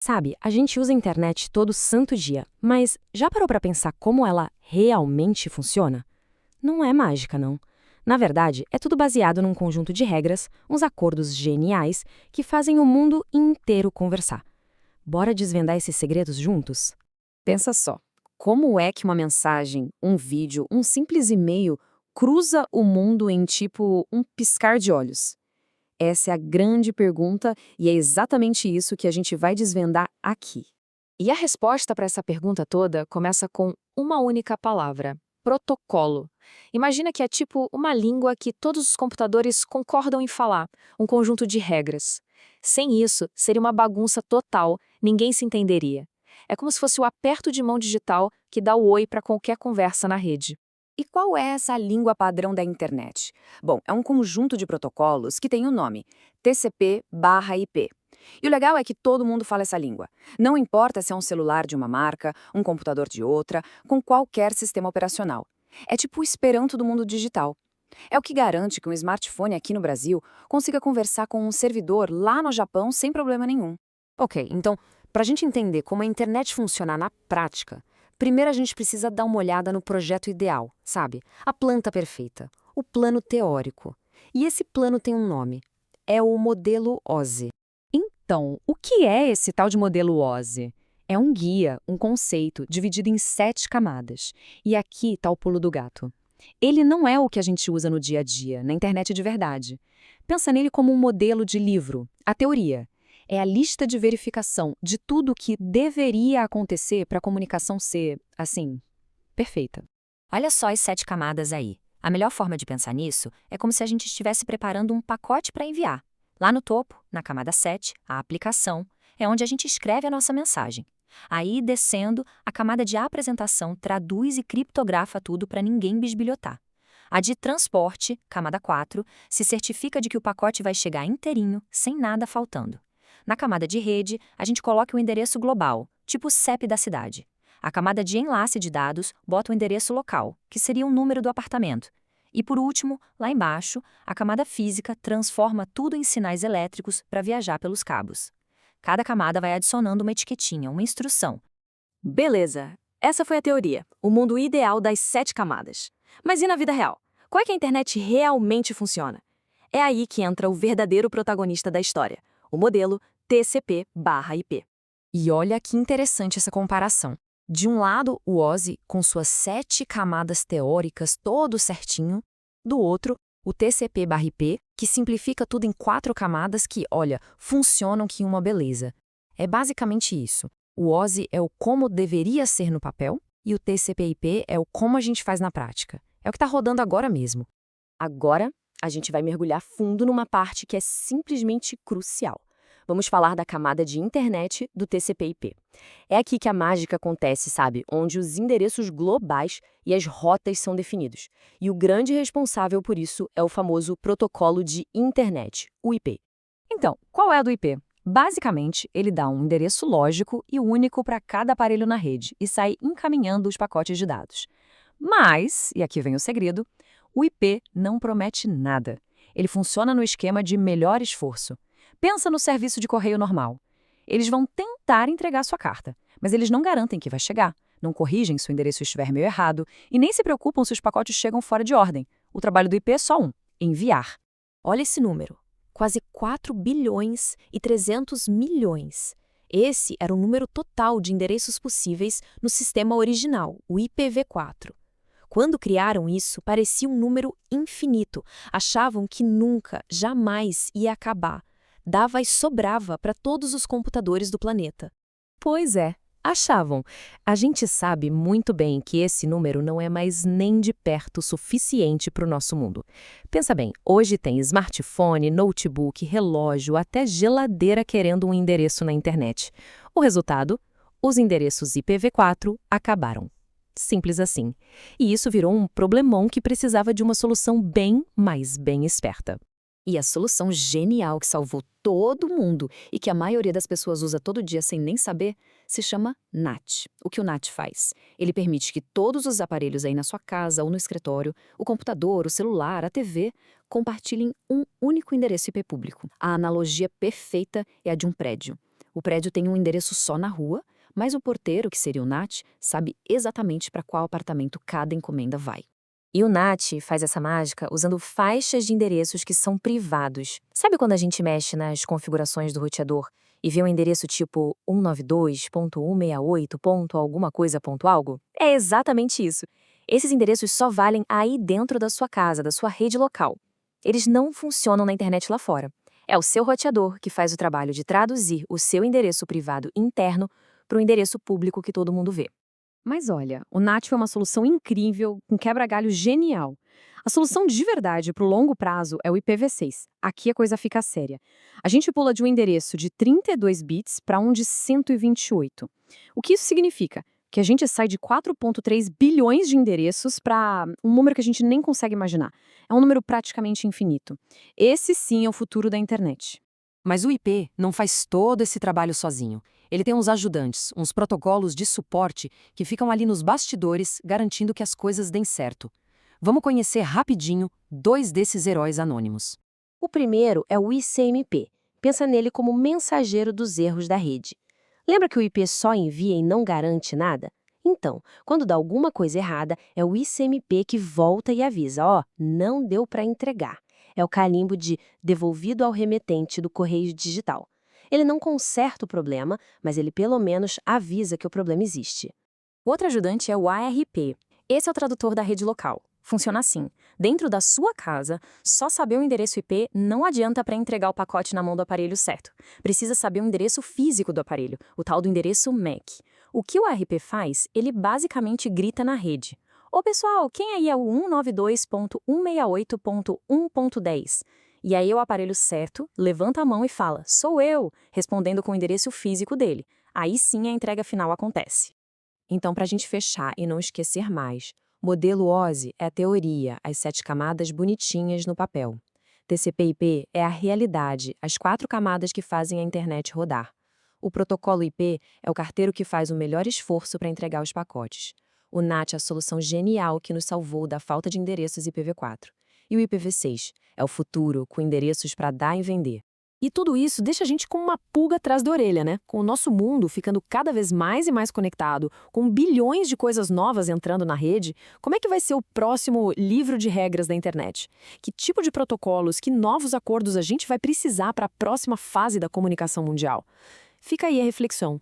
Sabe, a gente usa a internet todo santo dia, mas já parou para pensar como ela realmente funciona? Não é mágica, não. Na verdade, é tudo baseado num conjunto de regras, uns acordos geniais que fazem o mundo inteiro conversar. Bora desvendar esses segredos juntos? Pensa só, como é que uma mensagem, um vídeo, um simples e-mail cruza o mundo em tipo um piscar de olhos? Essa é a grande pergunta e é exatamente isso que a gente vai desvendar aqui. E a resposta para essa pergunta toda começa com uma única palavra: protocolo. Imagina que é tipo uma língua que todos os computadores concordam em falar, um conjunto de regras. Sem isso, seria uma bagunça total, ninguém se entenderia. É como se fosse o aperto de mão digital que dá o oi para qualquer conversa na rede. E qual é essa língua padrão da internet? Bom, é um conjunto de protocolos que tem o nome TCP/IP. E o legal é que todo mundo fala essa língua. Não importa se é um celular de uma marca, um computador de outra, com qualquer sistema operacional. É tipo o Esperanto do mundo digital. É o que garante que um smartphone aqui no Brasil consiga conversar com um servidor lá no Japão sem problema nenhum. Ok, então, para a gente entender como a internet funciona na prática, primeiro a gente precisa dar uma olhada no projeto ideal, sabe? A planta perfeita, o plano teórico. E esse plano tem um nome: é o modelo OSI. Então, o que é esse tal de modelo OSI? É um guia, um conceito, dividido em 7 camadas. E aqui está o pulo do gato. Ele não é o que a gente usa no dia a dia, na internet de verdade. Pensa nele como um modelo de livro, a teoria. É a lista de verificação de tudo o que deveria acontecer para a comunicação ser, assim, perfeita. Olha só as 7 camadas aí. A melhor forma de pensar nisso é como se a gente estivesse preparando um pacote para enviar. Lá no topo, na camada 7, a aplicação, é onde a gente escreve a nossa mensagem. Aí, descendo, a camada de apresentação traduz e criptografa tudo para ninguém bisbilhotar. A de transporte, camada 4, se certifica de que o pacote vai chegar inteirinho, sem nada faltando. Na camada de rede, a gente coloca o endereço global, tipo o CEP da cidade. A camada de enlace de dados bota o endereço local, que seria o número do apartamento. E por último, lá embaixo, a camada física transforma tudo em sinais elétricos para viajar pelos cabos. Cada camada vai adicionando uma etiquetinha, uma instrução. Beleza, essa foi a teoria, o mundo ideal das 7 camadas. Mas e na vida real? Como é que a internet realmente funciona? É aí que entra o verdadeiro protagonista da história, o modelo TCP/IP. E olha que interessante essa comparação. De um lado, o OSI, com suas 7 camadas teóricas, todo certinho. Do outro, o TCP/IP, que simplifica tudo em 4 camadas que, olha, funcionam que uma beleza. É basicamente isso. O OSI é o como deveria ser no papel e o TCP/IP é o como a gente faz na prática. É o que está rodando agora mesmo. Agora, a gente vai mergulhar fundo numa parte que é simplesmente crucial. Vamos falar da camada de internet do TCP/IP. É aqui que a mágica acontece, sabe? Onde os endereços globais e as rotas são definidos. E o grande responsável por isso é o famoso protocolo de internet, o IP. Então, qual é a do IP? Basicamente, ele dá um endereço lógico e único para cada aparelho na rede e sai encaminhando os pacotes de dados. Mas, e aqui vem o segredo, o IP não promete nada. Ele funciona no esquema de melhor esforço. Pensa no serviço de correio normal. Eles vão tentar entregar sua carta, mas eles não garantem que vai chegar, não corrigem se o endereço estiver meio errado e nem se preocupam se os pacotes chegam fora de ordem. O trabalho do IP é só um: enviar. Olha esse número, quase 4 bilhões e 300 milhões. Esse era o número total de endereços possíveis no sistema original, o IPv4. Quando criaram isso, parecia um número infinito. Achavam que nunca, jamais ia acabar. Dava e sobrava para todos os computadores do planeta. Pois é, achavam. A gente sabe muito bem que esse número não é mais nem de perto suficiente para o nosso mundo. Pensa bem, hoje tem smartphone, notebook, relógio, até geladeira querendo um endereço na internet. O resultado? Os endereços IPv4 acabaram. Simples assim. E isso virou um problemão que precisava de uma solução bem, mas bem esperta. E a solução genial que salvou todo mundo e que a maioria das pessoas usa todo dia sem nem saber, se chama NAT. O que o NAT faz? Ele permite que todos os aparelhos aí na sua casa ou no escritório, o computador, o celular, a TV, compartilhem um único endereço IP público. A analogia perfeita é a de um prédio. O prédio tem um endereço só na rua, mas o porteiro, que seria o NAT, sabe exatamente para qual apartamento cada encomenda vai. E o NAT faz essa mágica usando faixas de endereços que são privados. Sabe quando a gente mexe nas configurações do roteador e vê um endereço tipo 192.168. Alguma coisa ponto algo? É exatamente isso. Esses endereços só valem aí dentro da sua casa, da sua rede local. Eles não funcionam na internet lá fora. É o seu roteador que faz o trabalho de traduzir o seu endereço privado interno para o endereço público que todo mundo vê. Mas olha, o NAT foi uma solução incrível, um quebra-galho genial. A solução de verdade para o longo prazo é o IPv6. Aqui a coisa fica séria. A gente pula de um endereço de 32 bits para um de 128. O que isso significa? Que a gente sai de 4,3 bilhões de endereços para um número que a gente nem consegue imaginar. É um número praticamente infinito. Esse sim é o futuro da internet. Mas o IP não faz todo esse trabalho sozinho. Ele tem uns ajudantes, uns protocolos de suporte que ficam ali nos bastidores, garantindo que as coisas deem certo. Vamos conhecer rapidinho 2 desses heróis anônimos. O primeiro é o ICMP. Pensa nele como mensageiro dos erros da rede. Lembra que o IP só envia e não garante nada? Então, quando dá alguma coisa errada, é o ICMP que volta e avisa, não deu para entregar. É o carimbo de devolvido ao remetente do correio digital. Ele não conserta o problema, mas ele pelo menos avisa que o problema existe. O outro ajudante é o ARP. Esse é o tradutor da rede local. Funciona assim. Dentro da sua casa, só saber o endereço IP não adianta para entregar o pacote na mão do aparelho certo. Precisa saber o endereço físico do aparelho, o tal do endereço MAC. O que o ARP faz? Ele basicamente grita na rede. Ô pessoal, quem aí é o 192.168.1.10? E aí o aparelho certo levanta a mão e fala, sou eu, respondendo com o endereço físico dele. Aí sim a entrega final acontece. Então, para a gente fechar e não esquecer mais, modelo OSI é a teoria, as 7 camadas bonitinhas no papel. TCP/IP é a realidade, as 4 camadas que fazem a internet rodar. O protocolo IP é o carteiro que faz o melhor esforço para entregar os pacotes. O NAT é a solução genial que nos salvou da falta de endereços IPv4. E o IPv6 é o futuro, com endereços para dar e vender. E tudo isso deixa a gente com uma pulga atrás da orelha, né? Com o nosso mundo ficando cada vez mais e mais conectado, com bilhões de coisas novas entrando na rede, como é que vai ser o próximo livro de regras da internet? Que tipo de protocolos, que novos acordos a gente vai precisar para a próxima fase da comunicação mundial? Fica aí a reflexão.